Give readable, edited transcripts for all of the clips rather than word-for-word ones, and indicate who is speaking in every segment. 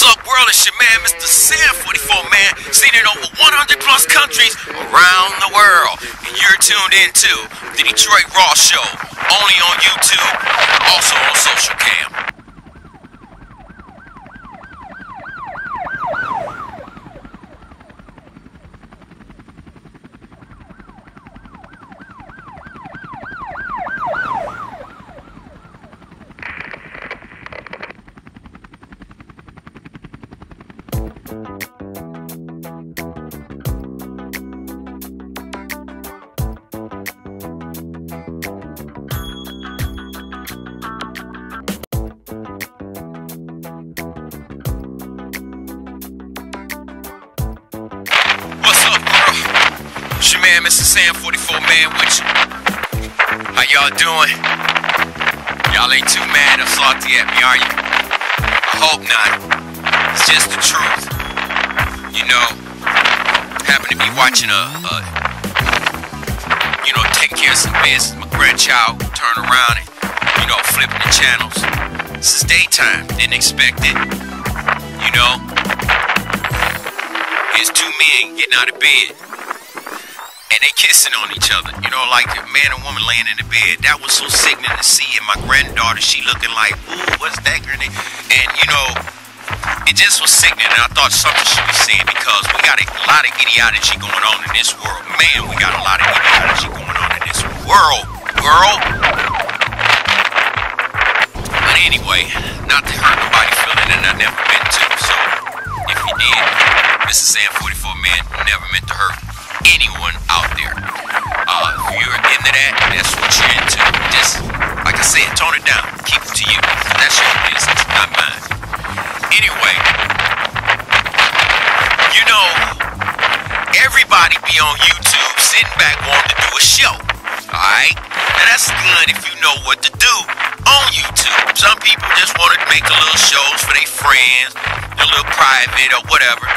Speaker 1: up, world? It's your man, MrSan44Man, seen in over 100 plus countries around the world. And you're tuned into the Detroit Raw Show, only on YouTube, also on social cam. It's your man, MrSan44Man with you. How y'all doing? Y'all ain't too mad or salty at me, are you? I hope not. It's just the truth. You know, happen to be watching taking care of some business. My grandchild turned around and, flipping the channels. This is daytime. Didn't expect it. Here's two men getting out of bed. And they kissing on each other, like a man and woman laying in the bed. That was so sickening to see. And my granddaughter, she looking like, ooh, what's that grenade? And, it just was sickening. And I thought something should be said because we got a lot of idiocy going on in this world. Man, we got a lot of idiocy going on in this world, girl. But anyway, not to hurt nobody feeling that I never meant to. So, if you did, MrSan44Man never meant to hurt anyone out there. If you're into that, that's what you're into. Just, like I said, tone it down. Keep it to you. That's your business, not mine. Anyway, everybody be on YouTube sitting back wanting to do a show. Alright? Now that's good if you know what to do on YouTube. Some people just want to make a little shows for their friends, a little private or whatever.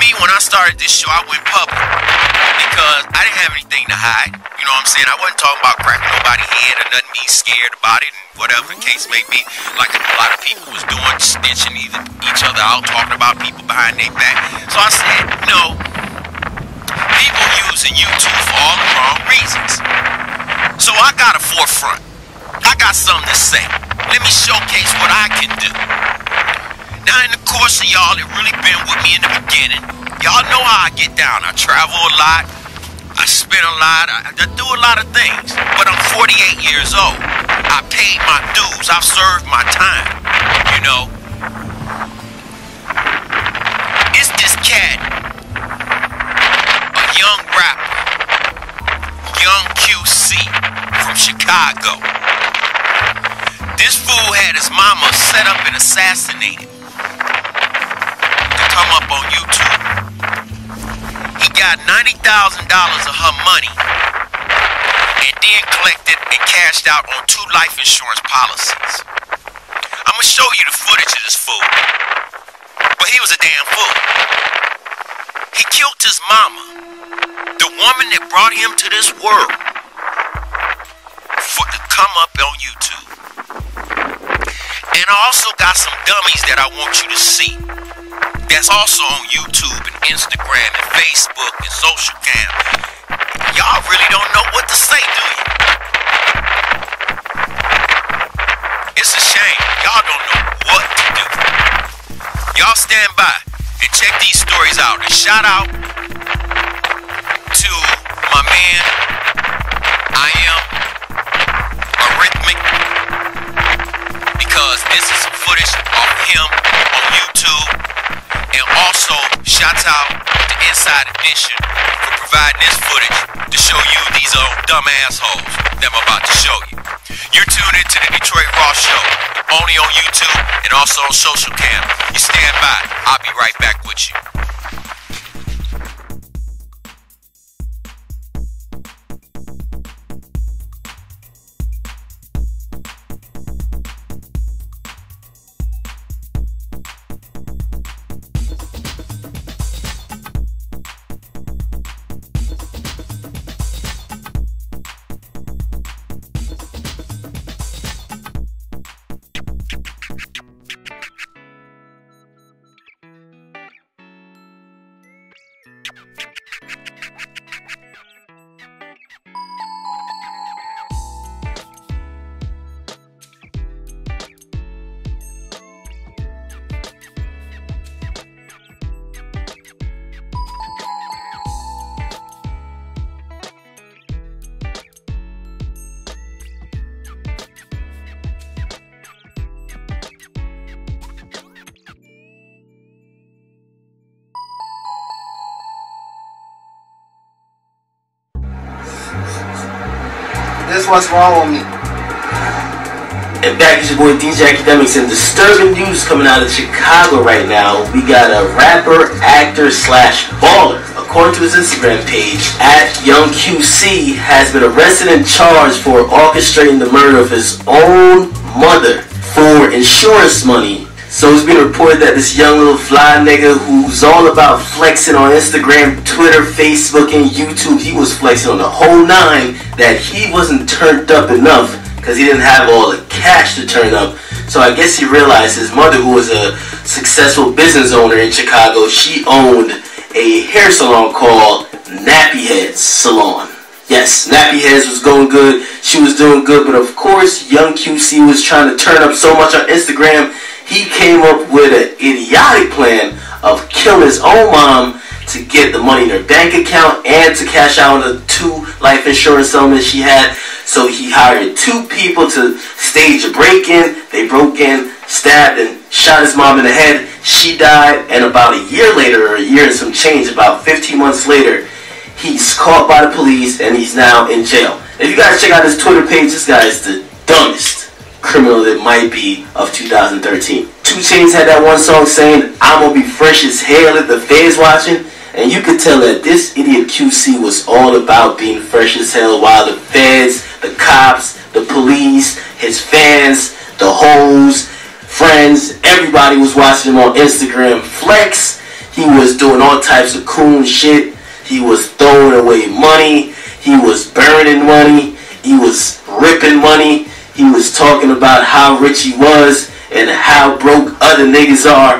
Speaker 1: Me, when I started this show, I went public because I didn't have anything to hide. You know what I'm saying? I wasn't talking about cracking nobody's head or nothing, being scared about it and whatever the case may be. Like a lot of people was doing, snitching each other out, talking about people behind their back. So I said, no, people using YouTube for all the wrong reasons. So I got a forefront. I got something to say. Let me showcase what I can do. Now, in the course of y'all that really been with me in the beginning, y'all know how I get down. I travel a lot. I spend a lot. I do a lot of things. But I'm 48 years old. I paid my dues. I've served my time. It's this cat, a young rapper, Young QC from Chicago. This fool had his mama set up and assassinated to come up on YouTube. He got $90,000 of her money and then collected and cashed out on 2 life insurance policies. I'm gonna show you the footage of this fool, but he was a damn fool. He killed his mama, the woman that brought him to this world, to come up on YouTube. And I also got some dummies that I want you to see. That's also on YouTube and Instagram and Facebook and social cam. Y'all really don't know what to say, do you? It's a shame. Y'all don't know what to do. Y'all stand by and check these stories out. And shout out to my man, I am because this is some footage of him on YouTube. And also, shouts out to Inside Edition for providing this footage to show you these old dumb assholes that I'm about to show you. You're tuned into the Detroit Raw Show, only on YouTube and also on social cam. You stand by. I'll be right back with you.
Speaker 2: what's wrong with me.
Speaker 3: And back is your boy DJ Academics, and disturbing news coming out of Chicago right now. We got a rapper, actor, / baller, according to his Instagram page, @YoungQC, has been arrested and charged for orchestrating the murder of his own mother for insurance money. So it's been reported that this young little fly nigga who's all about flexing on Instagram, Twitter, Facebook, and YouTube, he was flexing on the whole nine, that he wasn't turned up enough because he didn't have all the cash to turn up. So I guess he realized his mother, who was a successful business owner in Chicago, she owned a hair salon called Nappy Heads Salon. Yes, Nappy Heads was going good, she was doing good, but of course Young QC was trying to turn up so much on Instagram, he came up with an idiotic plan of killing his own mom to get the money in her bank account and to cash out on the 2 life insurance settlements she had. So he hired 2 people to stage a break-in. They broke in, stabbed, and shot his mom in the head. She died, and about a year later, or a year and some change, about 15 months later, he's caught by the police and he's now in jail. If you guys check out his Twitter page, this guy is the dumbest criminal that might be of 2013. 2 Chainz had that one song saying, "I'm gonna be fresh as hell if the feds watching," and you could tell that this idiot QC was all about being fresh as hell while the feds, the cops, the police, his fans, the hoes, friends, everybody was watching him on Instagram flex. He was doing all types of cool shit. He was throwing away money. He was burning money. He was ripping money. He was talking about how rich he was and how broke other niggas are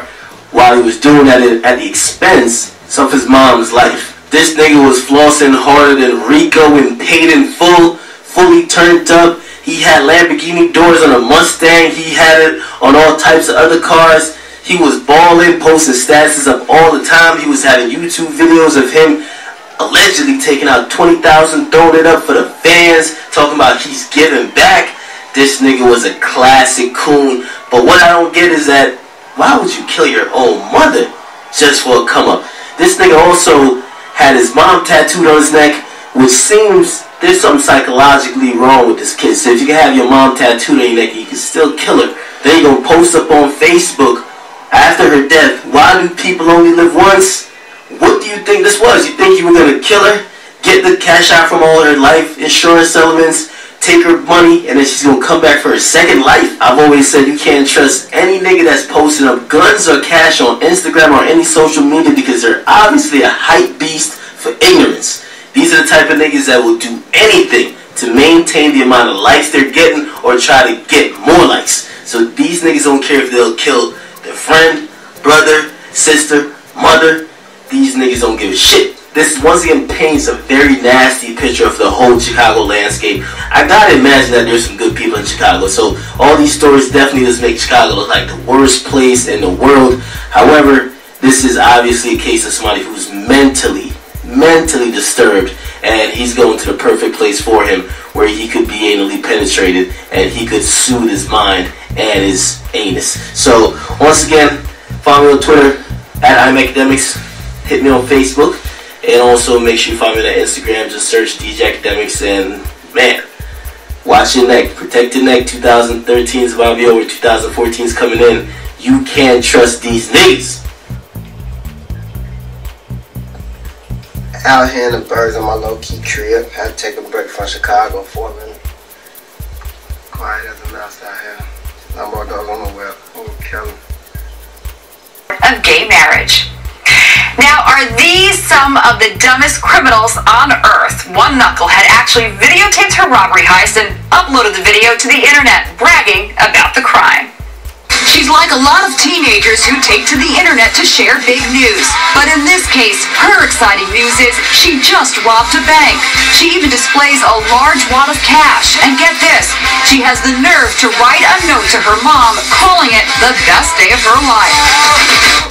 Speaker 3: while he was doing that at the expense of his mom's life. This nigga was flossing harder than Rico and paid in full, fully turned up. He had Lamborghini doors on a Mustang. He had it on all types of other cars. He was balling, posting statuses up all the time. He was having YouTube videos of him allegedly taking out 20,000, throwing it up for the fans, talking about he's giving back. This nigga was a classic coon. But what I don't get is that, why would you kill your own mother just for a come up? This nigga also had his mom tattooed on his neck, which seems there's something psychologically wrong with this kid. So if you can have your mom tattooed on your neck, you can still kill her. Then you're gonna post up on Facebook after her death, "Why do people only live once?" What do you think this was? You think you were gonna kill her, get the cash out from all her life insurance settlements, take her money, and then she's gonna come back for her second life? I've always said you can't trust any nigga that's posting up guns or cash on Instagram or any social media because they're obviously a hype beast for ignorance. These are the type of niggas that will do anything to maintain the amount of likes they're getting or try to get more likes. So these niggas don't care if they'll kill their friend, brother, sister, mother. These niggas don't give a shit. This once again paints a very nasty picture of the whole Chicago landscape. I gotta imagine that there's some good people in Chicago, so all these stories definitely just make Chicago look like the worst place in the world. However, this is obviously a case of somebody who's mentally disturbed, and he's going to the perfect place for him where he could be anally penetrated and he could soothe his mind and his anus. So once again, follow me on Twitter @ImAcademics. Hit me on Facebook. And also make sure you follow me on Instagram. Just search DJ Academics. And man, watch your neck. Protect your neck. 2013 is about to be over. 2014 is coming in. You can't trust these niggas.
Speaker 2: Out here in the birds in my low-key crib. Had to take a break from Chicago for a minute. Quiet as a mouse out here. No more dogs on the web. Oh, kill him.
Speaker 4: Of gay marriage. Now, are these some of the dumbest criminals on earth? One knucklehead actually videotaped her robbery heist and uploaded the video to the internet, bragging about the crime. She's like a lot of teenagers who take to the internet to share big news. But in this case, her exciting news is she just robbed a bank. She even displays a large wad of cash. And get this, she has the nerve to write a note to her mom, calling it the best day of her life.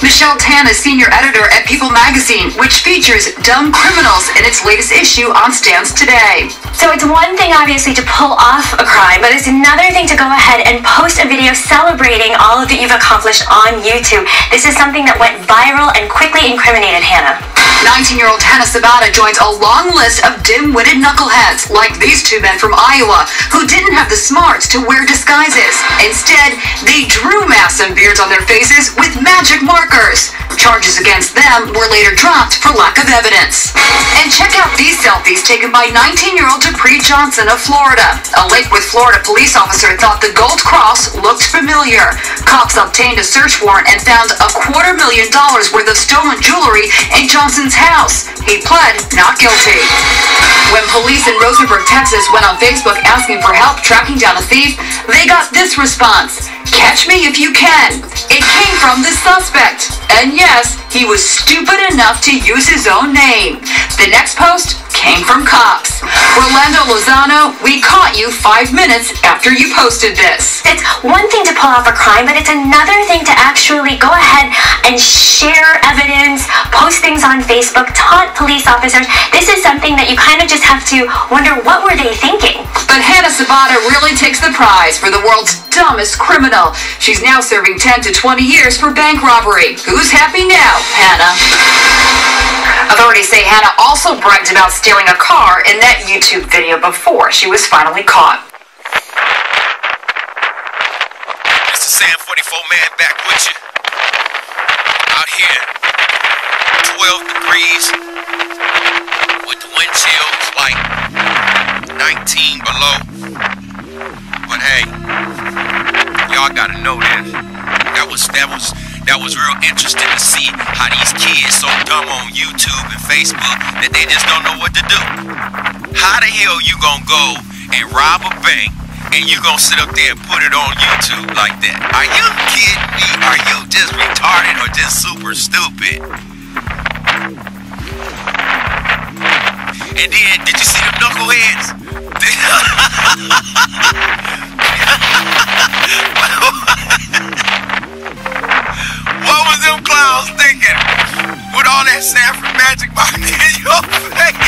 Speaker 4: Michelle Tan is senior editor at People magazine, which features dumb criminals in its latest issue on stands today.
Speaker 5: So it's one thing, obviously, to pull off a crime, but it's another thing to go ahead and post a video celebrating all that you've accomplished on YouTube. This is something that went viral and quickly incriminated Hannah.
Speaker 4: 19-year-old Hannah Sabata joins a long list of dim-witted knuckleheads like these two men from Iowa who didn't have the smarts to wear disguises. Instead, they drew masks and beards on their faces with magic markers. Charges against them were later dropped for lack of evidence. And check out these selfies taken by 19-year-old Dupree Johnson of Florida. A Lake Worth, Florida police officer thought the gold cross looked familiar. Cops obtained a search warrant and found $250,000 worth of stolen jewelry in Johnson's house. He pled not guilty. When police in Rosenberg, Texas went on Facebook asking for help tracking down a thief, they got this response: "Catch me if you can." It came from the suspect. And yes, he was stupid enough to use his own name. The next post came from cops. Rolando Lozano, we caught you 5 minutes after you posted this.
Speaker 5: It's one thing to pull off a crime, but it's another thing to actually go ahead and share evidence, post things on Facebook, taunt police officers. This is something that you kind of just have to wonder, what were they thinking?
Speaker 4: But Hannah Sabata really takes the prize for the world's dumbest criminal. She's now serving 10 to 20 years for bank robbery. Who's happy now, Hannah? Authorities say Hannah also bragged about stealing a car in that YouTube video before she was finally caught.
Speaker 1: MrSan44Man back with you. Out here, 12 degrees, with the wind chills like 19 below. But hey, y'all gotta know this. That was real interesting to see how these kids so dumb on YouTube and Facebook that they just don't know what to do. How the hell you gonna go and rob a bank and you gonna sit up there and put it on YouTube like that? Are you kidding me? Are you just retarded or just super stupid? And then, did you see them knuckleheads? What was them clowns thinking? With all that saffron magic mark in your face?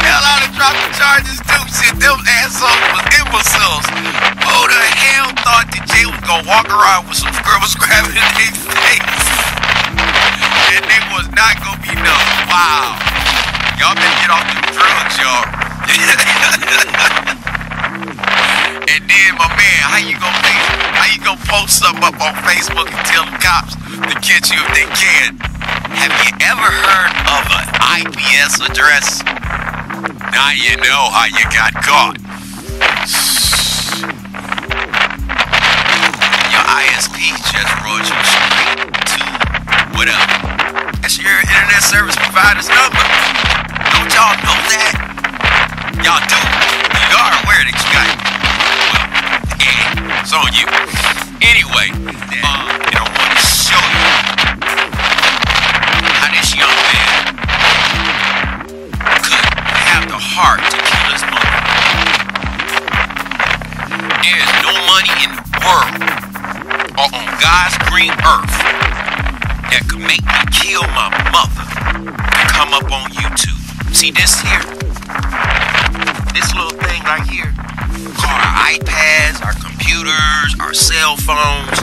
Speaker 1: Hell, I'd have dropped the charges too. Shit, them assholes was imbeciles. Who the hell thought that Jay was gonna walk around with some girls grabbing in their face? And they was not gonna be known. Wow. Y'all better get off them drugs, y'all. And then, my man, how you gonna post something up on Facebook and tell the cops to catch you if they can? Have you ever heard of an IPS address? Now you know how you got caught. Your ISP just wrote you straight to whatever. That's your internet service provider's number. Don't y'all know that? Y'all do. You are aware that you got it. It's on you. Anyway, I want to show you how this young man could have the heart to kill his mother. There is no money in the world or on God's green earth that could make me kill my mother and come up on YouTube. See this here? This little thing right here? Called our iPads, our computers, our cell phones.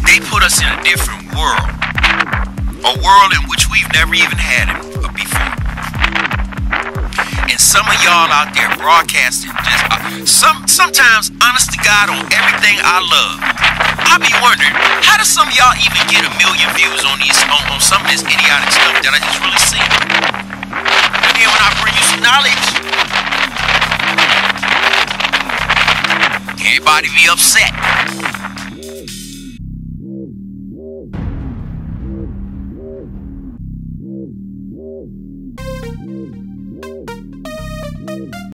Speaker 1: They put us in a different world. A world in which we've never even had it before. And some of y'all out there broadcasting just sometimes, honest to God, on everything I love. I be wondering, how do some of y'all even get 1 million views on on some of this idiotic stuff that I just really see? And then when I bring you some knowledge, everybody be upset.